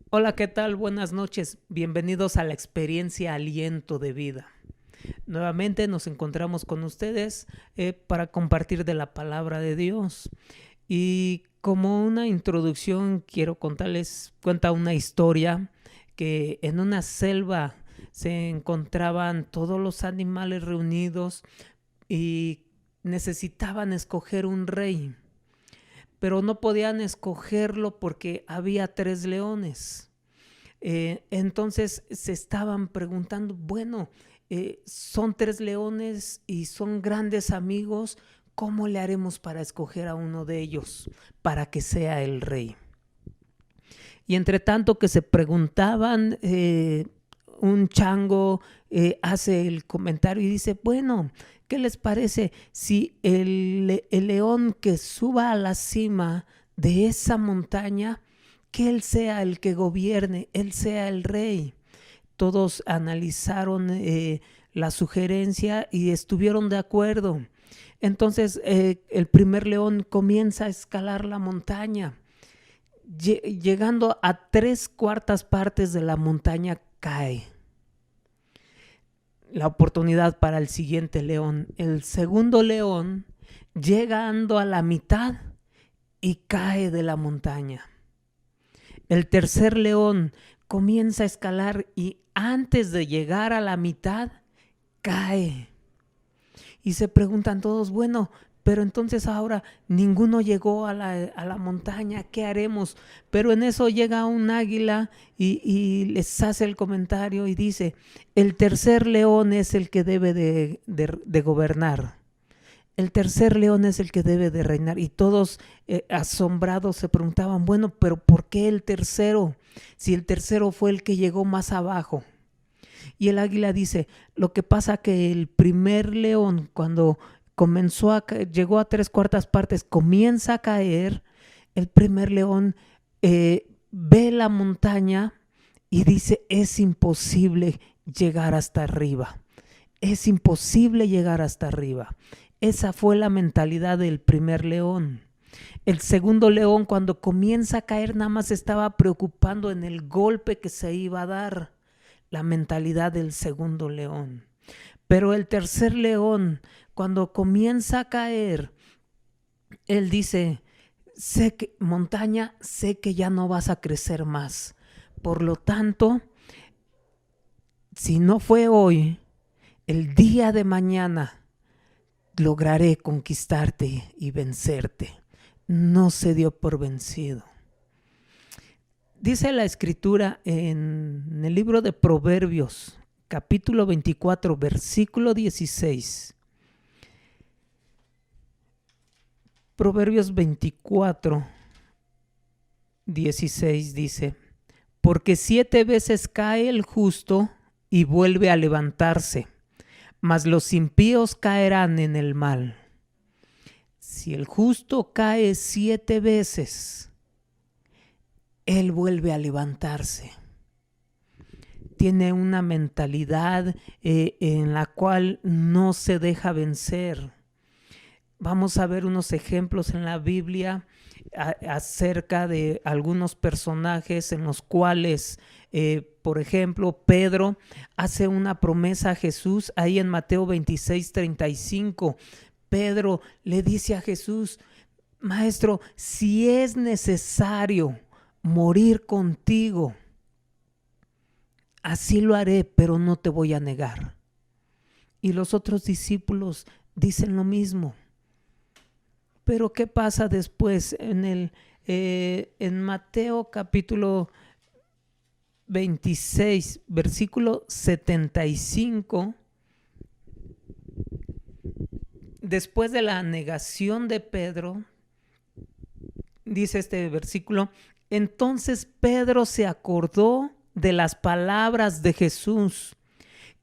Hola, ¿qué tal? Buenas noches. Bienvenidos a la experiencia Aliento de Vida. Nuevamente nos encontramos con ustedes para compartir de la palabra de Dios. Y como una introducción quiero cuenta una historia que en una selva se encontraban todos los animales reunidos y necesitaban escoger un rey, pero no podían escogerlo porque había tres leones. Entonces se estaban preguntando, bueno, son tres leones y son grandes amigos, ¿cómo le haremos para escoger a uno de ellos para que sea el rey? Y entre tanto que se preguntaban, un chango hace el comentario y dice, bueno, ¿qué les parece si el león que suba a la cima de esa montaña, que él sea el que gobierne, él sea el rey? Todos analizaron la sugerencia y estuvieron de acuerdo. Entonces el primer león comienza a escalar la montaña. Llegando a tres cuartas partes de la montaña cae. La oportunidad para el siguiente león. El segundo león, llegando a la mitad, y cae de la montaña. El tercer león comienza a escalar y antes de llegar a la mitad, cae. Y se preguntan todos, bueno, pero entonces ahora ninguno llegó a la montaña, ¿qué haremos? Pero en eso llega un águila y les hace el comentario y dice, el tercer león es el que debe de gobernar. El tercer león es el que debe de reinar. Y todos asombrados se preguntaban, bueno, pero ¿por qué el tercero? Si el tercero fue el que llegó más abajo. Y el águila dice, lo que pasa que el primer león, cuando llegó a tres cuartas partes, comienza a caer, el primer león ve la montaña y dice, es imposible llegar hasta arriba. Es imposible llegar hasta arriba. Esa fue la mentalidad del primer león. El segundo león, cuando comienza a caer, nada más estaba preocupando en el golpe que se iba a dar. La mentalidad del segundo león. Pero el tercer león, cuando comienza a caer, él dice, sé que, montaña, sé que ya no vas a crecer más. Por lo tanto, si no fue hoy, el día de mañana lograré conquistarte y vencerte. No se dio por vencido. Dice la escritura en el libro de Proverbios, capítulo 24, versículo 16. Proverbios 24, 16 dice, porque 7 veces cae el justo y vuelve a levantarse, mas los impíos caerán en el mal. Si el justo cae 7 veces, él vuelve a levantarse. Tiene una mentalidad en la cual no se deja vencer. Vamos a ver unos ejemplos en la Biblia acerca de algunos personajes en los cuales, por ejemplo, Pedro hace una promesa a Jesús ahí en Mateo 26:35. Pedro le dice a Jesús, Maestro, si es necesario morir contigo, así lo haré, pero no te voy a negar. Y los otros discípulos dicen lo mismo. Pero ¿qué pasa después en Mateo capítulo 26, versículo 75? Después de la negación de Pedro, dice este versículo, entonces Pedro se acordó de las palabras de Jesús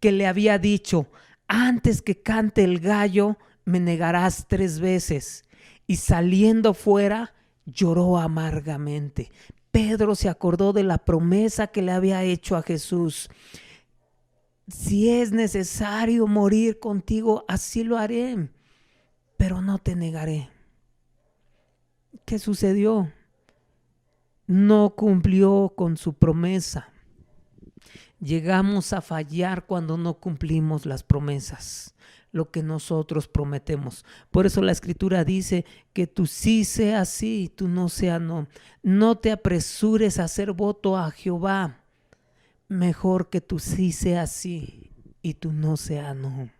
que le había dicho, antes que cante el gallo, me negarás 3 veces. Y saliendo fuera, lloró amargamente. Pedro se acordó de la promesa que le había hecho a Jesús. Si es necesario morir contigo, así lo haré, pero no te negaré. ¿Qué sucedió? no cumplió con su promesa. Llegamos a fallar cuando no cumplimos las promesas, lo que nosotros prometemos. Por eso la Escritura dice que tu sí sea sí, tu no sea no. No te apresures a hacer voto a Jehová. Mejor que tu sí sea sí y tu no sea no.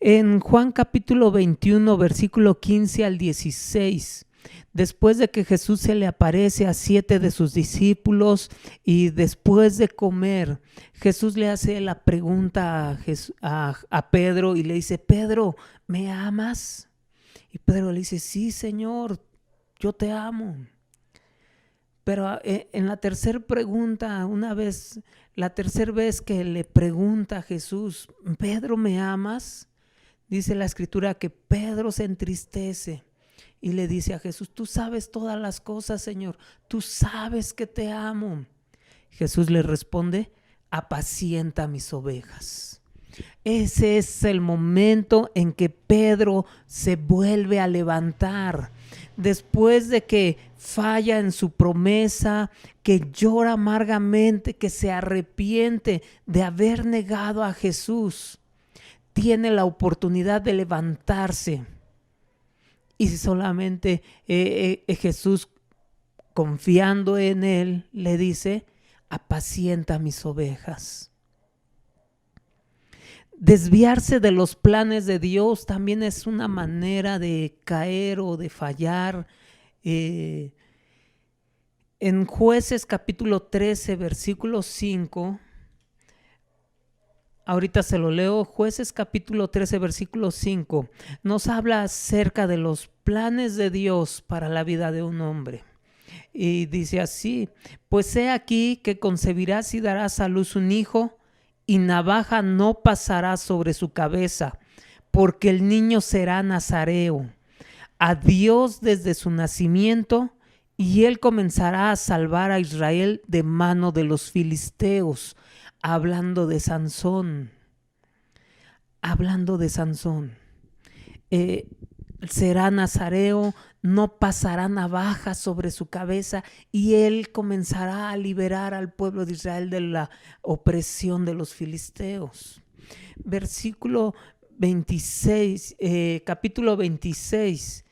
En Juan capítulo 21, versículo 15 al 16, después de que Jesús se le aparece a 7 de sus discípulos y después de comer, Jesús le hace la pregunta a Pedro y le dice: Pedro, ¿me amas? Y Pedro le dice: sí, Señor, yo te amo. Pero en la tercera pregunta, la tercera vez que le pregunta a Jesús: Pedro, ¿me amas? Dice la Escritura que Pedro se entristece y le dice a Jesús: tú sabes todas las cosas, Señor, tú sabes que te amo. Jesús le responde: apacienta mis ovejas. Ese es el momento en que Pedro se vuelve a levantar. Después de que falla en su promesa, que llora amargamente, que se arrepiente de haber negado a Jesús, tiene la oportunidad de levantarse y solamente Jesús, confiando en él, le dice: apacienta mis ovejas. Desviarse de los planes de Dios también es una manera de caer o de fallar. En Jueces capítulo 13, versículo 5, ahorita se lo leo. Jueces capítulo 13, versículo 5, nos habla acerca de los planes de Dios para la vida de un hombre. Y dice así: pues he aquí que concebirás y darás a luz un hijo, y navaja no pasará sobre su cabeza, porque el niño será nazareo a Dios desde su nacimiento, y él comenzará a salvar a Israel de mano de los filisteos. Hablando de Sansón. Será nazareo, no pasará navaja sobre su cabeza, y él comenzará a liberar al pueblo de Israel de la opresión de los filisteos. Versículo 26, capítulo 26,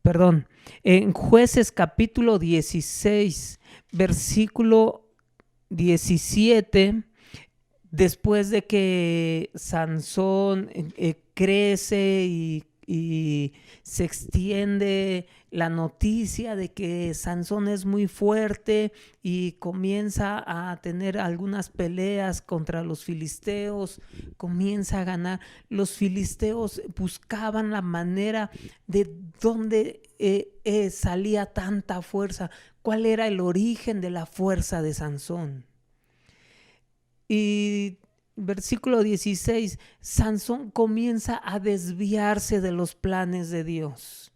perdón, en Jueces capítulo 16, versículo 17, después de que Sansón crece y se extiende la noticia de que Sansón es muy fuerte y comienza a tener algunas peleas contra los filisteos, comienza a ganar. Los filisteos buscaban la manera de dónde salía tanta fuerza, cuál era el origen de la fuerza de Sansón. Y versículo 16, Sansón comienza a desviarse de los planes de Dios.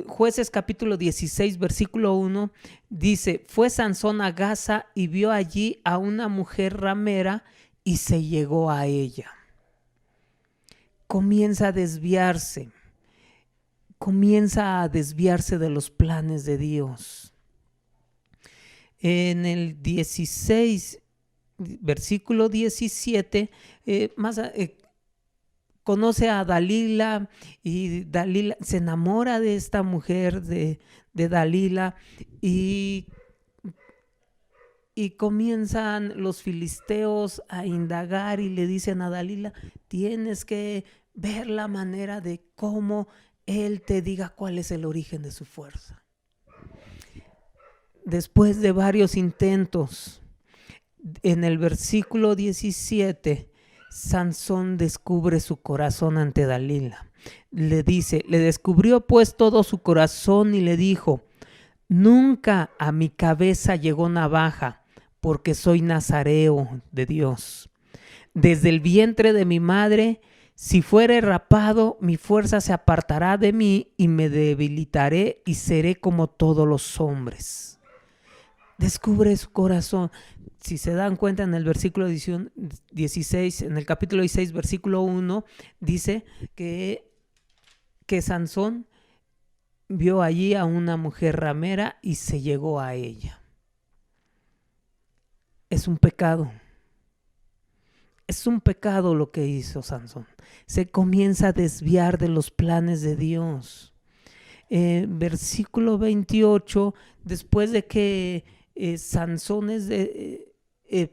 Jueces capítulo 16, versículo 1 dice: fue Sansón a Gaza y vio allí a una mujer ramera y se llegó a ella. Comienza a desviarse de los planes de Dios. En el 16, versículo 17, conoce a Dalila, y Dalila se enamora de esta mujer de Dalila, y comienzan los filisteos a indagar y le dicen a Dalila: tienes que ver la manera de cómo él te diga cuál es el origen de su fuerza. Después de varios intentos, en el versículo 17, Sansón descubre su corazón ante Dalila. Le dice: le descubrió pues todo su corazón y le dijo: nunca a mi cabeza llegó navaja, porque soy nazareo de Dios. Desde el vientre de mi madre, si fuere rapado, mi fuerza se apartará de mí y me debilitaré y seré como todos los hombres. Descubre su corazón. Si se dan cuenta, en el versículo 16, en el capítulo 16, versículo 1, dice que Sansón vio allí a una mujer ramera y se llegó a ella. Es un pecado. Es un pecado lo que hizo Sansón. Se comienza a desviar de los planes de Dios. Versículo 28, después de que Sansón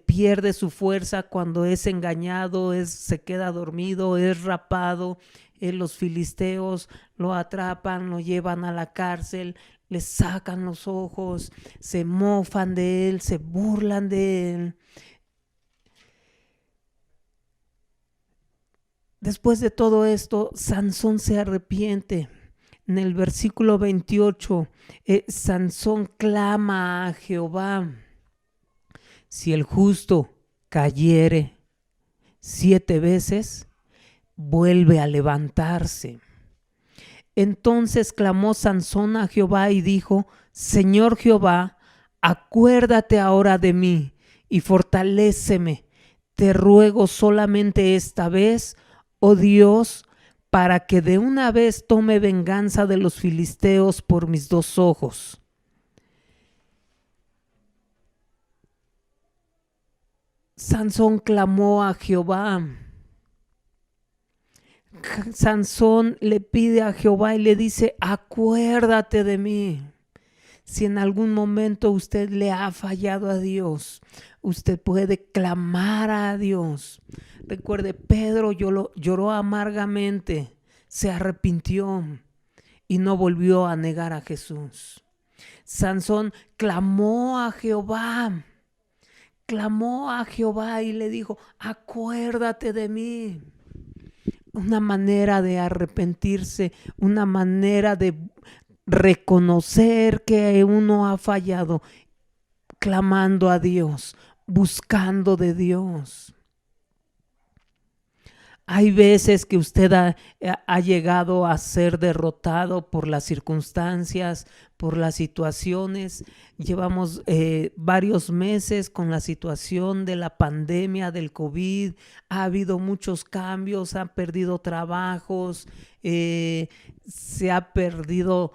pierde su fuerza cuando es engañado, se queda dormido, es rapado, los filisteos lo atrapan, lo llevan a la cárcel, le sacan los ojos, se mofan de él, se burlan de él. Después de todo esto, Sansón se arrepiente. En el versículo 28, Sansón clama a Jehová: si el justo cayere 7 veces, vuelve a levantarse. Entonces clamó Sansón a Jehová y dijo: Señor Jehová, acuérdate ahora de mí y fortaléceme. Te ruego solamente esta vez, oh Dios, para que de una vez tome venganza de los filisteos por mis 2 ojos. Sansón clamó a Jehová. Sansón le pide a Jehová y le dice: acuérdate de mí. Si en algún momento usted le ha fallado a Dios, usted puede clamar a Dios. Recuerde, Pedro lloró amargamente, se arrepintió y no volvió a negar a Jesús. Sansón clamó a Jehová y le dijo: acuérdate de mí. Una manera de arrepentirse, una manera de reconocer que uno ha fallado, clamando a Dios, buscando de Dios. Hay veces que usted ha llegado a ser derrotado por las circunstancias, por las situaciones. Llevamos varios meses con la situación de la pandemia del COVID. Ha habido muchos cambios, han perdido trabajos, se ha perdido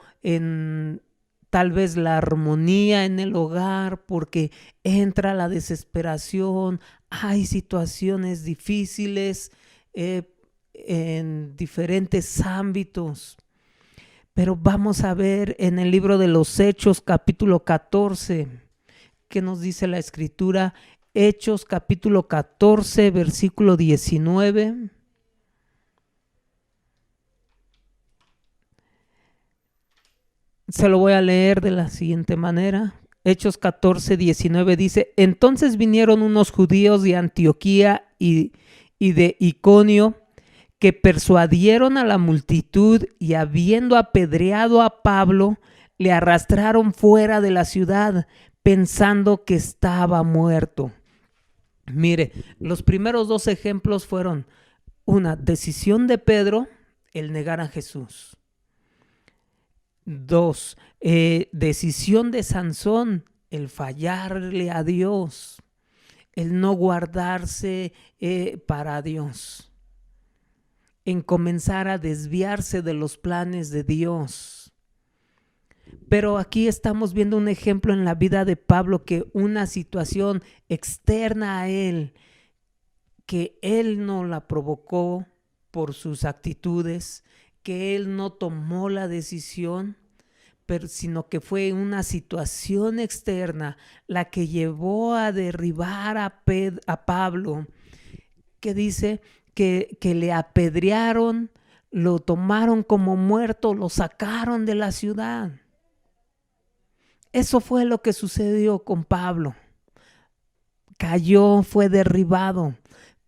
tal vez la armonía en el hogar porque entra la desesperación. Hay situaciones difíciles en diferentes ámbitos, pero vamos a ver en el libro de los Hechos capítulo 14, ¿qué nos dice la escritura? Hechos capítulo 14 versículo 19. Se lo voy a leer de la siguiente manera. Hechos 14, 19 dice: entonces vinieron unos judíos de Antioquía y de Iconio, que persuadieron a la multitud, y habiendo apedreado a Pablo, le arrastraron fuera de la ciudad, pensando que estaba muerto. Mire, los primeros 2 ejemplos fueron una decisión de Pedro, el negar a Jesús. 2, decisión de Sansón, el fallarle a Dios, el no guardarse para Dios, en comenzar a desviarse de los planes de Dios. Pero aquí estamos viendo un ejemplo en la vida de Pablo, que una situación externa a él, que él no la provocó por sus actitudes, que él no tomó la decisión, sino que fue una situación externa la que llevó a derribar a Pablo, que dice que le apedrearon, lo tomaron como muerto, lo sacaron de la ciudad. Eso fue lo que sucedió con Pablo. Cayó, fue derribado,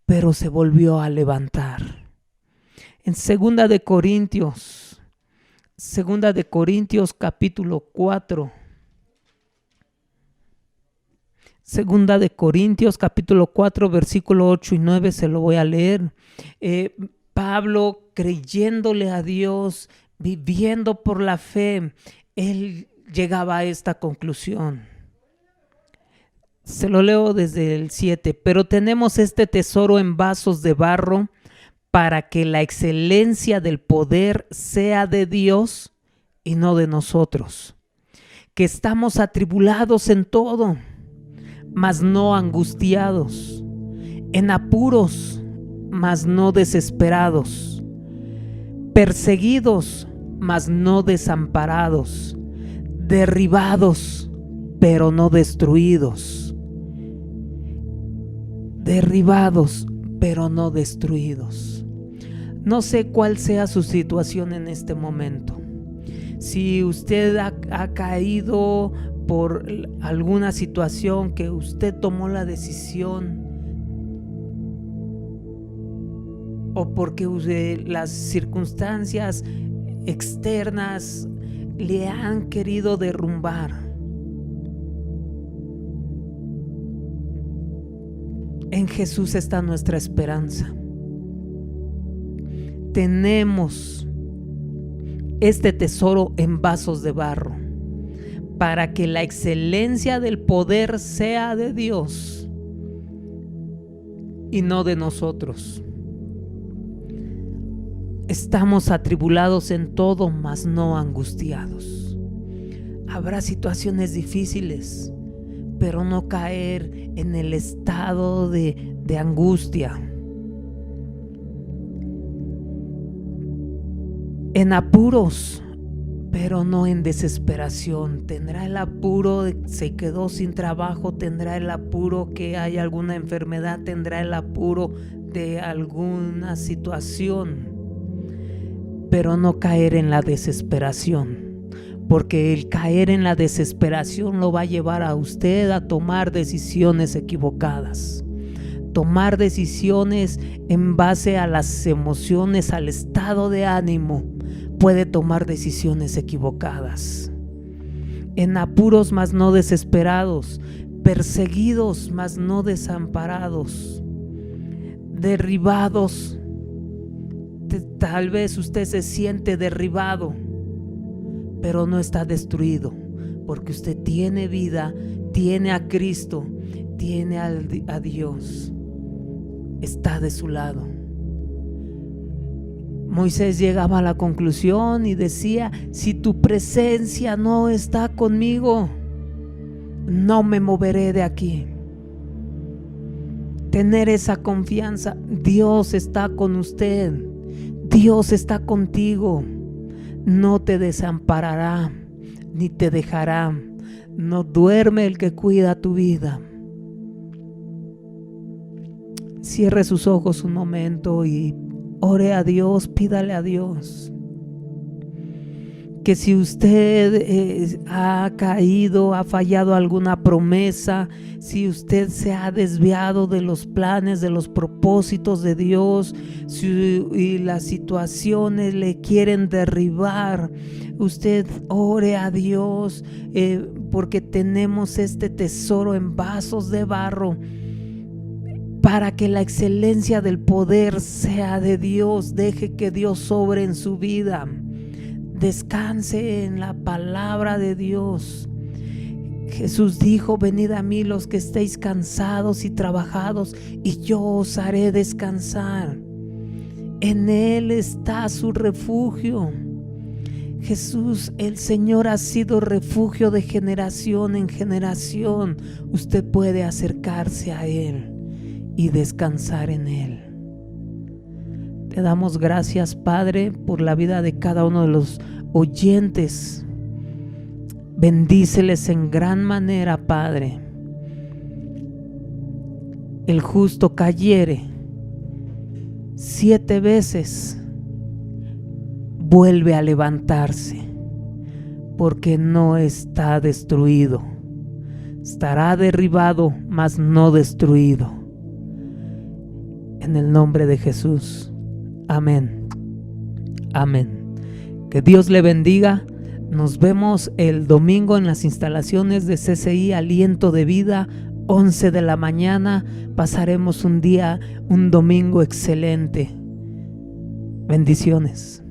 pero se volvió a levantar. En Segunda de Corintios capítulo 4. Segunda de Corintios capítulo 4 versículo 8 y 9 se lo voy a leer. Pablo, creyéndole a Dios, viviendo por la fe, él llegaba a esta conclusión. Se lo leo desde el 7. Pero tenemos este tesoro en vasos de barro, para que la excelencia del poder sea de Dios y no de nosotros, que estamos atribulados en todo, mas no angustiados, en apuros, mas no desesperados, perseguidos, mas no desamparados, derribados, pero no destruidos, derribados, pero no destruidos. No sé cuál sea su situación en este momento. Si usted ha caído por alguna situación que usted tomó la decisión, o porque las circunstancias externas le han querido derrumbar, en Jesús está nuestra esperanza. Tenemos este tesoro en vasos de barro, para que la excelencia del poder sea de Dios y no de nosotros. Estamos atribulados en todo, mas no angustiados. Habrá situaciones difíciles, pero no caer en el estado de angustia. En apuros, pero no en desesperación. Tendrá el apuro de que se quedó sin trabajo, tendrá el apuro que hay alguna enfermedad, tendrá el apuro de alguna situación, pero no caer en la desesperación, porque el caer en la desesperación lo va a llevar a usted a tomar decisiones equivocadas. Tomar decisiones en base a las emociones, al estado de ánimo, puede tomar decisiones equivocadas. En apuros, mas no desesperados, perseguidos, mas no desamparados, derribados. Tal vez usted se siente derribado, pero no está destruido, porque usted tiene vida, tiene a Cristo, tiene a Dios, está de su lado. Moisés llegaba a la conclusión y decía: si tu presencia no está conmigo, no me moveré de aquí. Tener esa confianza, Dios está con usted, Dios está contigo, no te desamparará ni te dejará, no duerme el que cuida tu vida. Cierre sus ojos un momento y ore a Dios, pídale a Dios que si usted ha caído, ha fallado alguna promesa, si usted se ha desviado de los planes, de los propósitos de Dios, y las situaciones le quieren derribar, usted ore a Dios, porque tenemos este tesoro en vasos de barro, para que la excelencia del poder sea de Dios. Deje que Dios obre en su vida. Descanse en la palabra de Dios. Jesús dijo: venid a mí los que estéis cansados y trabajados, y yo os haré descansar. En Él está su refugio. Jesús, el Señor, ha sido refugio de generación en generación. Usted puede acercarse a Él y descansar en Él. Te damos gracias, Padre, por la vida de cada uno de los oyentes. Bendíceles en gran manera, Padre. El justo cayere 7 veces, vuelve a levantarse, porque no está destruido. Estará derribado, mas no destruido. En el nombre de Jesús. Amén. Amén. Que Dios le bendiga. Nos vemos el domingo en las instalaciones de CCI Aliento de Vida, 11 de la mañana. Pasaremos un domingo excelente. Bendiciones.